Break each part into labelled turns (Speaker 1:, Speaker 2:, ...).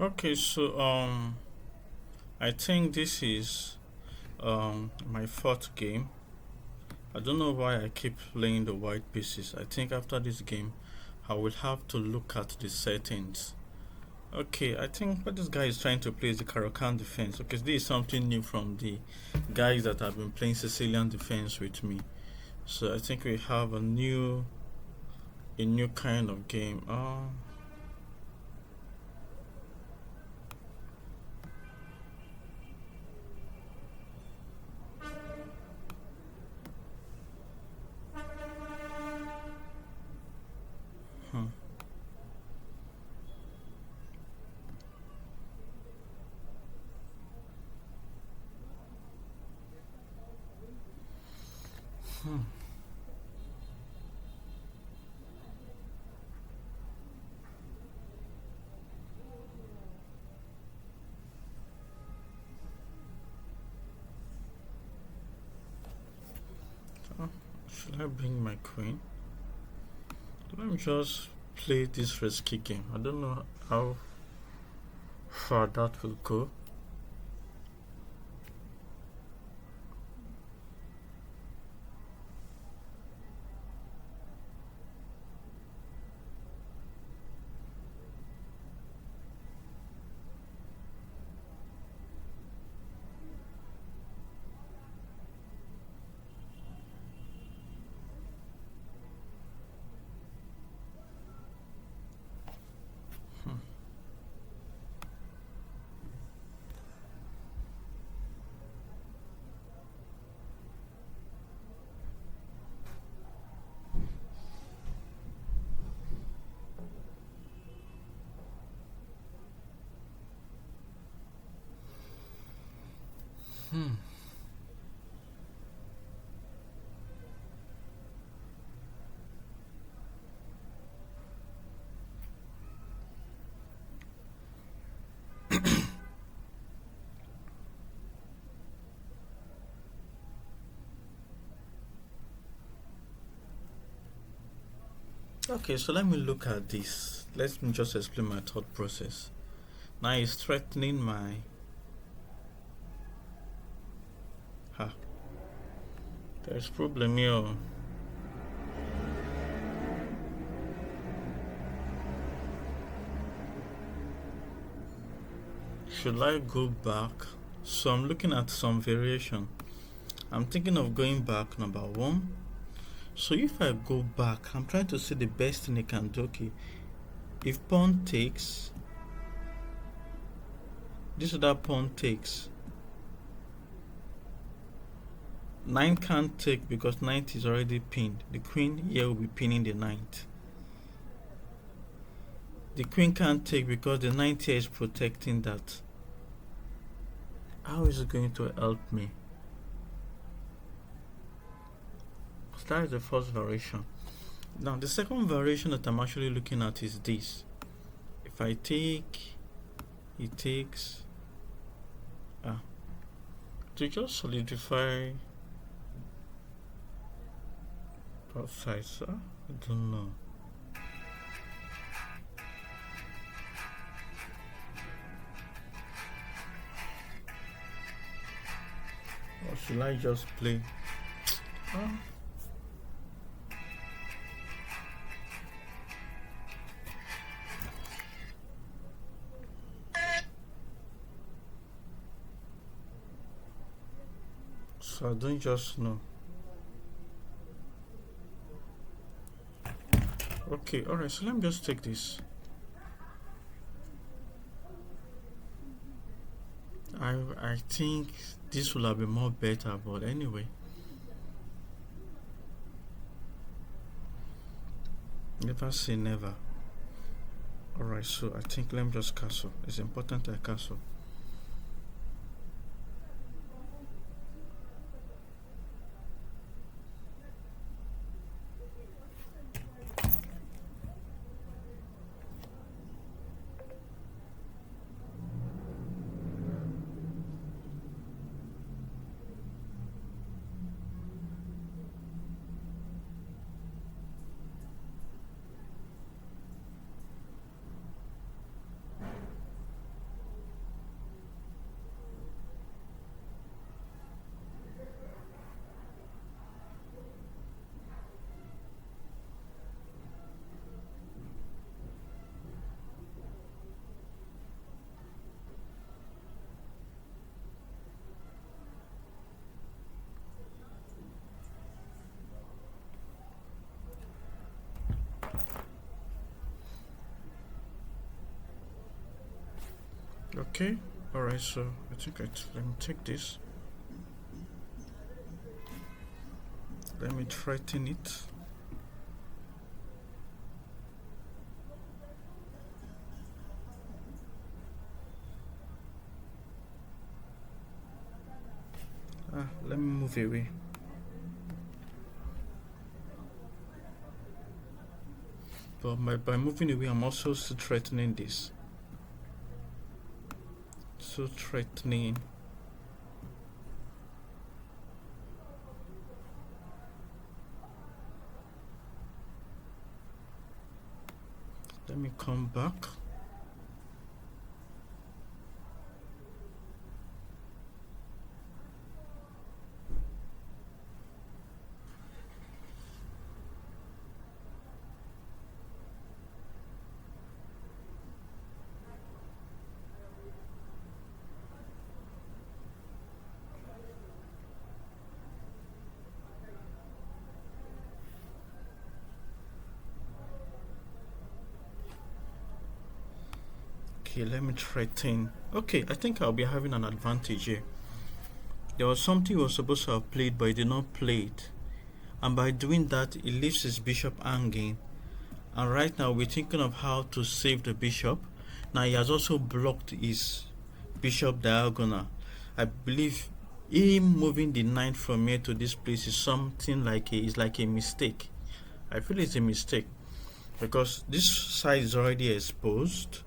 Speaker 1: Okay, so I think this is my fourth game. I don't know why I keep playing the white pieces. I think after this game, I will have to look at the settings. Okay, I think what this guy is trying to play is the Caro-Kann Defence. Okay, this is something new from the guys that have been playing Sicilian Defence with me. So I think we have a new kind of game. Hmm. Hmm. Oh, should I bring my queen? Let me just play this risky game. I don't know how far that will go. Hmm. Hmm. Okay, so let me look at this. Let me just explain my thought process. Now he's threatening my. Ha. There's problem here. Should I go back? So I'm looking at some variation. I'm thinking of going back, number one. So if I go back, I'm trying to see the best thing I can do. Okay, if pawn takes, this other pawn takes. 9 can't take because knight is already pinned. The queen here will be pinning the knight. The queen can't take because the knight here is protecting that. How is it going to help me? So that is the first variation. Now the second variation that I'm actually looking at is this. If I take, he takes. To just solidify both sides. I don't know. Or should I just play? Uh, so I don't just know. Okay, alright, so let me just take this. I think this will have been more better, but anyway. Never say never. Alright, so I think let me just castle. It's important I castle. Okay, alright, so I think let me take this. Let me threaten it. Let me move away. But by moving away, I'm also still threatening this. So threatening. Let me come back. Okay, let me threaten. Okay, I think I'll be having an advantage here. There was something he was supposed to have played, but he did not play it. And by doing that, he leaves his bishop hanging. And right now, we're thinking of how to save the bishop. Now, he has also blocked his bishop diagonal. I believe him moving the knight from here to this place is something like a mistake. I feel it's a mistake because this side is already exposed.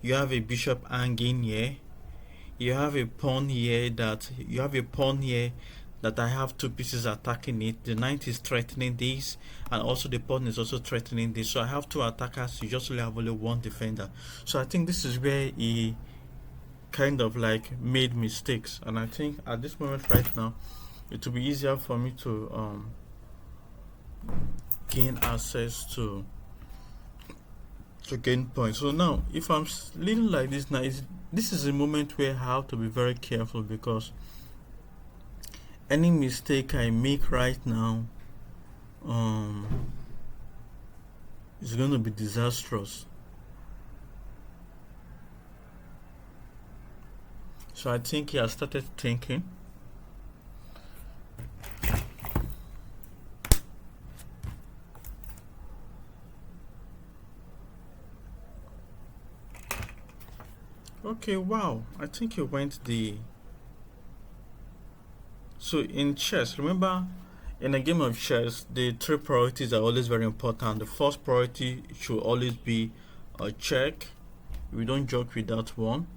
Speaker 1: You have a bishop hanging here. You have a pawn here that I have two pieces attacking it. The knight is threatening this, and also the pawn is also threatening this. So I have two attackers. You just have only one defender. So I think this is where he kind of like made mistakes, and I think at this moment right now, it will be easier for me to gain access to gain points. So now, if I'm leading like this now, this is a moment where I have to be very careful because any mistake I make right now is going to be disastrous. So I think he has started thinking. Okay, wow, I think he went the... So in chess, remember, in a game of chess, the three priorities are always very important. The first priority should always be a check. We don't joke with that one.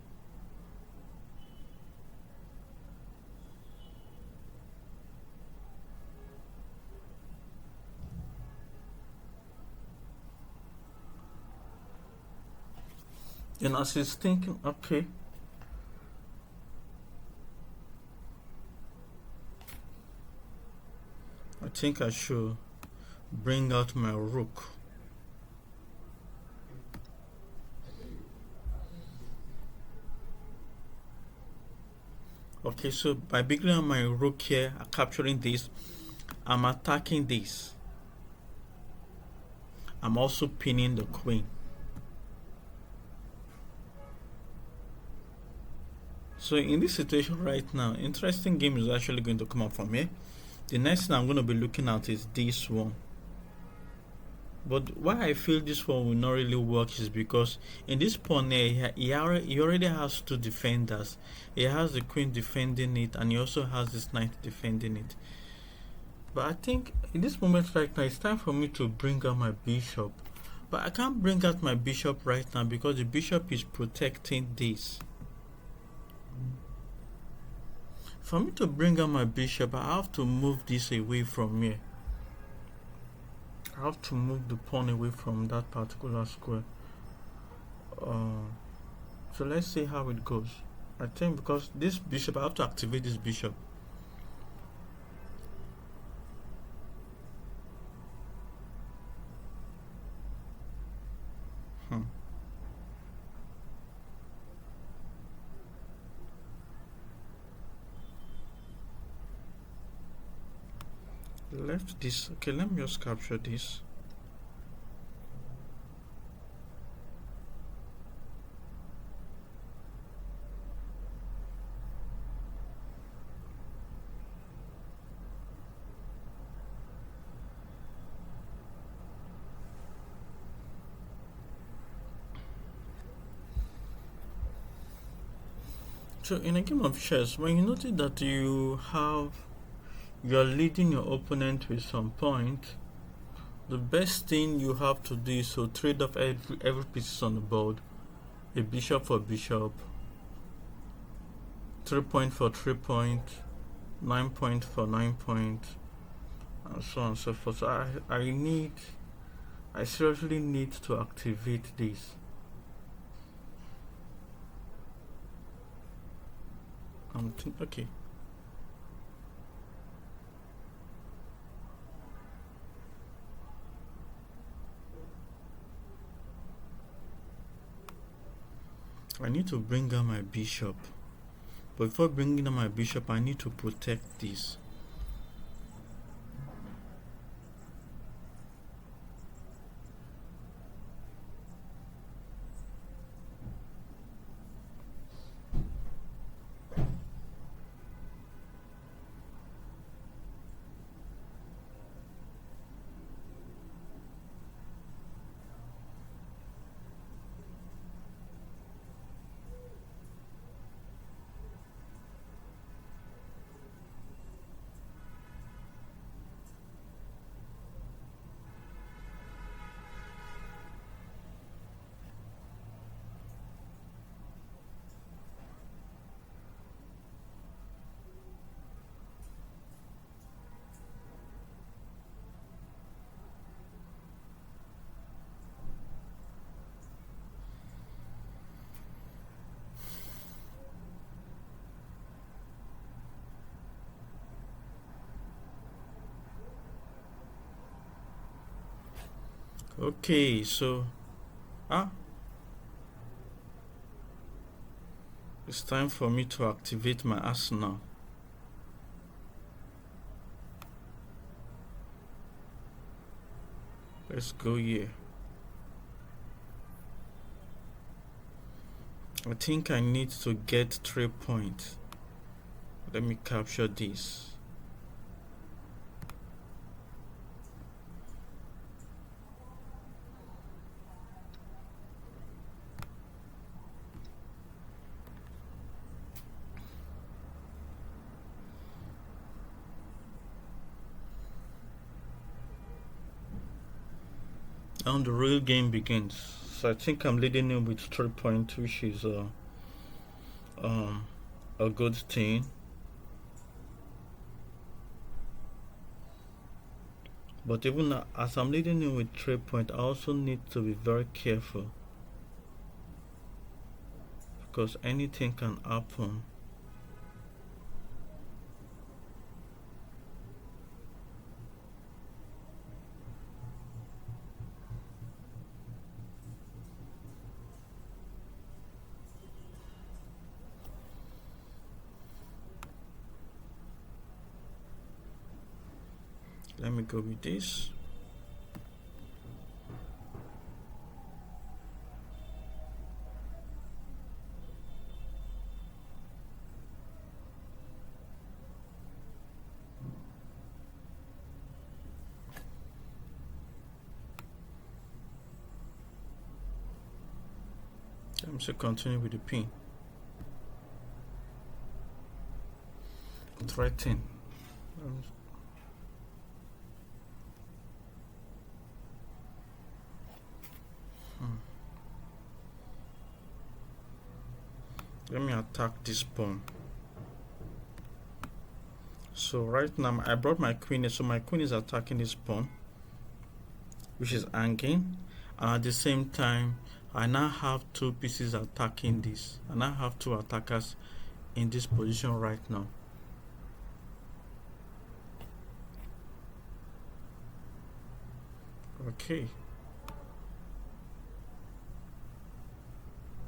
Speaker 1: And as he's thinking, okay, I think I should bring out my rook. Okay, so by bringing out my rook here, capturing this, I'm attacking this. I'm also pinning the queen. So in this situation right now, interesting game is actually going to come up for me. The next thing I'm going to be looking at is this one. But why I feel this one will not really work is because in this pawn here, he already has two defenders. He has the queen defending it, and he also has this knight defending it. But I think in this moment right now, it's time for me to bring out my bishop. But I can't bring out my bishop right now because the bishop is protecting this. For me to bring out my bishop, I have to move this away from here. I have to move the pawn away from that particular square. So let's see how it goes. I think because this bishop, I have to activate this bishop. Left this. Okay, let me just capture this. So in a game of chess, when you notice that you're leading your opponent with some point, the best thing you have to do is to trade off every piece on the board. A bishop for bishop, 3 point for 3 point, 9 point for 9 point, and so on and so forth. So I seriously need to activate this. Okay. I need to bring down my bishop. But before bringing down my bishop, I need to protect this. Okay, so it's time for me to activate my arsenal. Let's go here. I think I need to get 3 points. Let me capture this. Now the real game begins. So I think I'm leading in with 3 points, which is a good thing. But even as I'm leading in with 3 points, I also need to be very careful, because anything can happen. Let me go with this. I'm still continue with the pin. Threaten. Let me attack this pawn. So right now I brought my queen in, so my queen is attacking this pawn, which is hanging, and at the same time I now have 2 pieces attacking this. I now have 2 attackers in this position right now. Okay,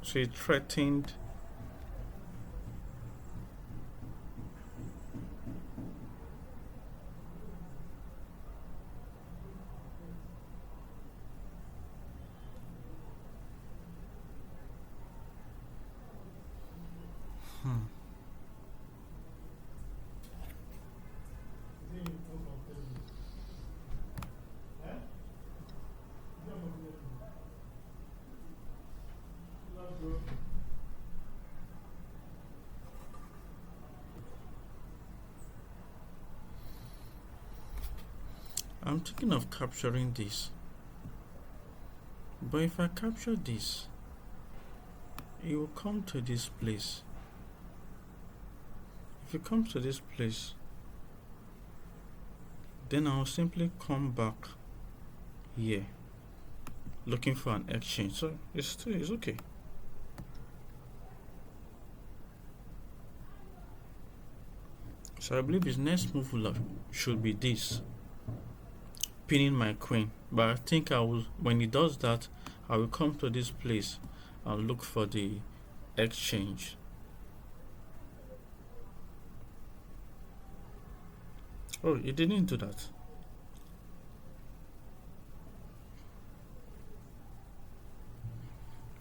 Speaker 1: so it threatened. I'm thinking of capturing this, but if I capture this, it will come to this place. If it comes to this place, then I'll simply come back here looking for an exchange. So it's okay. So I believe his next move should be this, pinning my queen. But I think when he does that, I will come to this place and look for the exchange. Oh, he didn't do that.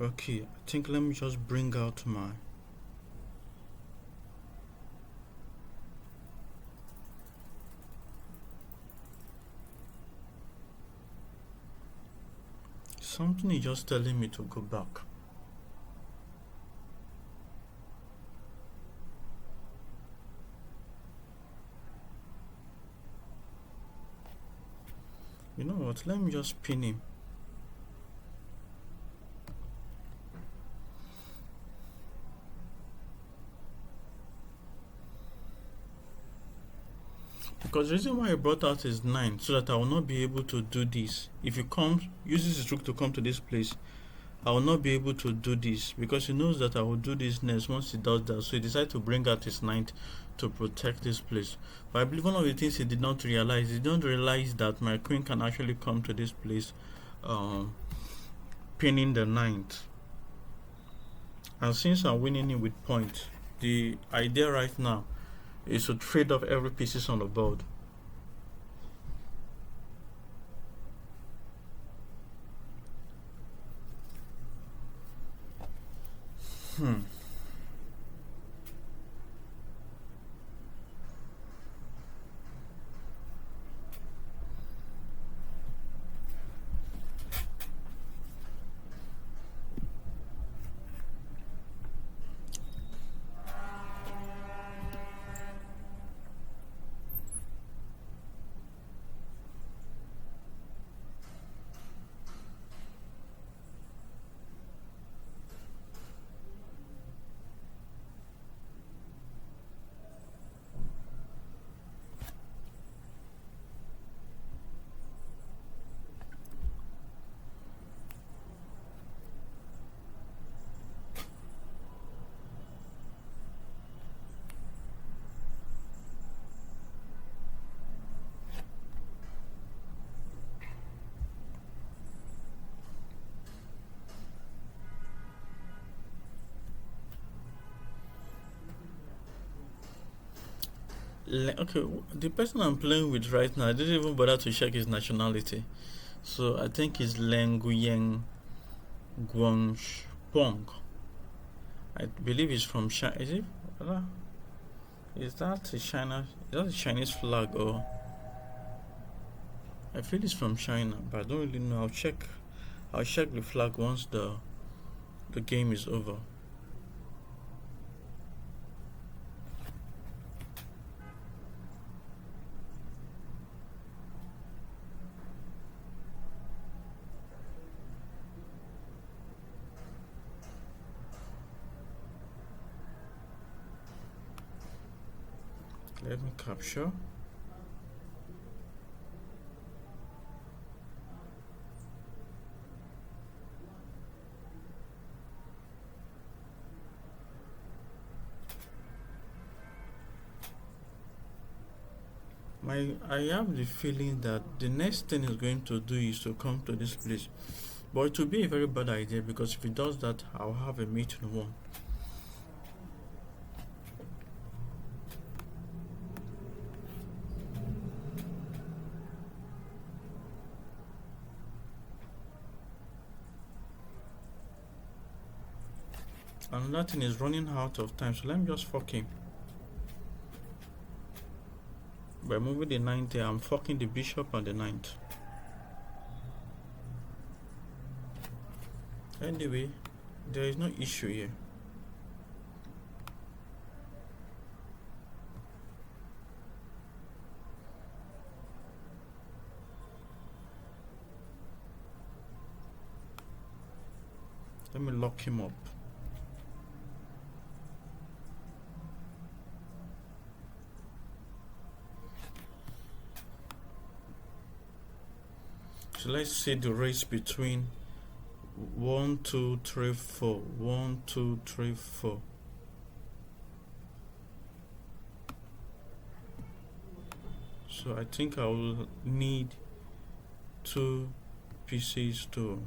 Speaker 1: Okay, I think let me just bring out my something is just telling me to go back. You know what? Let me just pin him. Because the reason why I brought out is 9, so that I will not be able to do this. If he uses his rook to come to this place, I will not be able to do this, because he knows that I will do this next once he does that. So he decided to bring out his 9th to protect this place. But I believe one of the things he did not realize, that my queen can actually come to this place, pinning the 9th. And since I'm winning it with points, the idea right now is to trade off every pieces on the board. Okay, the person I'm playing with right now, I didn't even bother to check his nationality. So I think it's Lenguyenquocphong. I believe he's from China. Is it? Is that a China? Is that a Chinese flag, or? I feel it's from China, but I don't really know. I'll check the flag once the game is over. Let me capture. I have the feeling that the next thing he's going to do is to come to this place, but it will be a very bad idea, because if he does that, I'll have a mate in 1. Another thing is running out of time, so let me just fuck him. By moving the 9th there, I'm fucking the bishop on the 9th. Anyway, there is no issue here. Let me lock him up. So let's see the race between 1, 2, 3, 4. 1, 2, 3, 4. So I think I will need 2 pieces to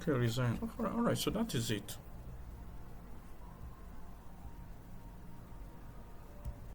Speaker 1: okay, resign. Alright, so that is it.